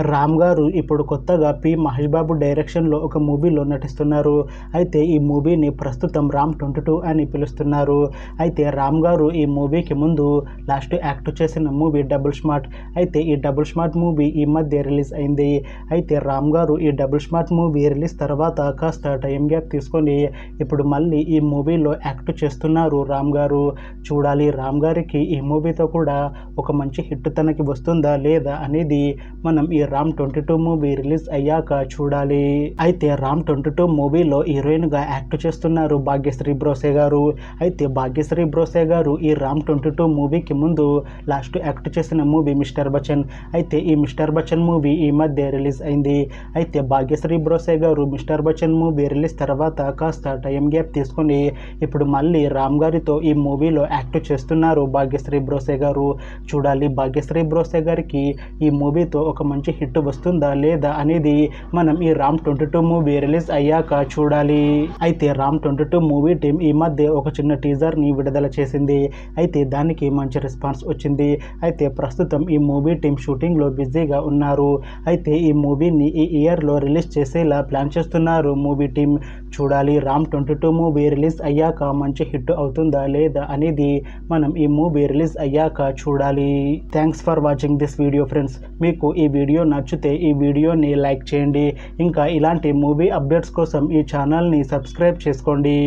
రామ్ గారు ఇప్పుడు కొత్తగా పి మహేష్ బాబు డైరెక్షన్లో ఒక మూవీలో నటిస్తున్నారు. అయితే ఈ మూవీని ప్రస్తుతం రామ్ 22 అని పిలుస్తున్నారు. అయితే రామ్ గారు ఈ మూవీకి ముందు లాస్ట్ యాక్ట్ చేసిన మూవీ డబుల్ స్మార్ట్. అయితే ఈ డబుల్ స్మార్ట్ మూవీ ఈ మధ్య రిలీజ్ అయింది. అయితే రామ్ గారు ఈ డబుల్ స్మార్ట్ మూవీ రిలీజ్ తర్వాత కాస్త టైం గ్యాప్ తీసుకొని ఇప్పుడు మళ్ళీ ఈ మూవీలో యాక్ట్ చేస్తున్నారు రామ్ గారు. చూడాలి రామ్ గారికి ఈ మూవీతో కూడా ఒక మంచి హిట్ తనకి వస్తుందా లేదా అనేది మనం ఈ రామ్ 22 మూవీ రిలీజ్ అయ్యాక చూడాలి. అయితే రామ్ 22 మూవీలో హీరోయిన్ గా యాక్ట్ చేస్తున్నారు భాగ్యశ్రీ బ్రోసే గారు. అయితే భాగ్యశ్రీ బ్రోసే గారు ఈ రామ్ 22 మూవీకి ముందు లాస్ట్ యాక్ట్ చేసిన మూవీ మిస్టర్ బచ్చన్. అయితే ఈ మిస్టర్ బచ్చన్ మూవీ ఈ మధ్య రిలీజ్ అయింది. అయితే భాగ్యశ్రీ బ్రోసే గారు మిస్టర్ బచ్చన్ మూవీ రిలీజ్ తర్వాత కాస్త టైం గ్యాప్ తీసుకొని ఇప్పుడు మళ్ళీ రామ్ గారితో ఈ మూవీలో యాక్ట్ చేస్తున్నారు భాగ్యశ్రీ బ్రోసే గారు. చూడాలి భాగ్యశ్రీ బ్రోసే గారికి ఈ మూవీతో ఒక మంచి హిట్ వస్తుందా లేదా అనేది మనం ఈ రామ్ 22 మూవీ రిలీజ్ అయ్యాక చూడాలి. అయితే రామ్ 22 మూవీ టీం ఈ మధ్య ఒక చిన్న టీజర్ ని విడుదల చేసింది. అయితే దానికి మంచి రెస్పాన్స్ వచ్చింది. అయితే ప్రస్తుతం ఈ మూవీ టీం షూటింగ్ లో బిజీగా ఉన్నారు. అయితే ఈ మూవీని ఈ ఇయర్ లో రిలీజ్ చేసేలా ప్లాన్ చేస్తున్నారు మూవీ టీం. చూడాలి రామ్ 22 మూవీ రిలీజ్ అయ్యాక మంచి హిట్ అవుతుందా లేదా అనేది మనం ఈ మూవీ రిలీజ్ అయ్యాక చూడాలి. Thanks for watching this video friends. మీకు ఈ వీడియో నచ్చితే ఈ వీడియోని లైక్ చేయండి. ఇంకా ఇలాంటి మూవీ అప్డేట్స్ కోసం ఈ ఛానల్ని సబ్స్క్రైబ్ చేసుకోండి.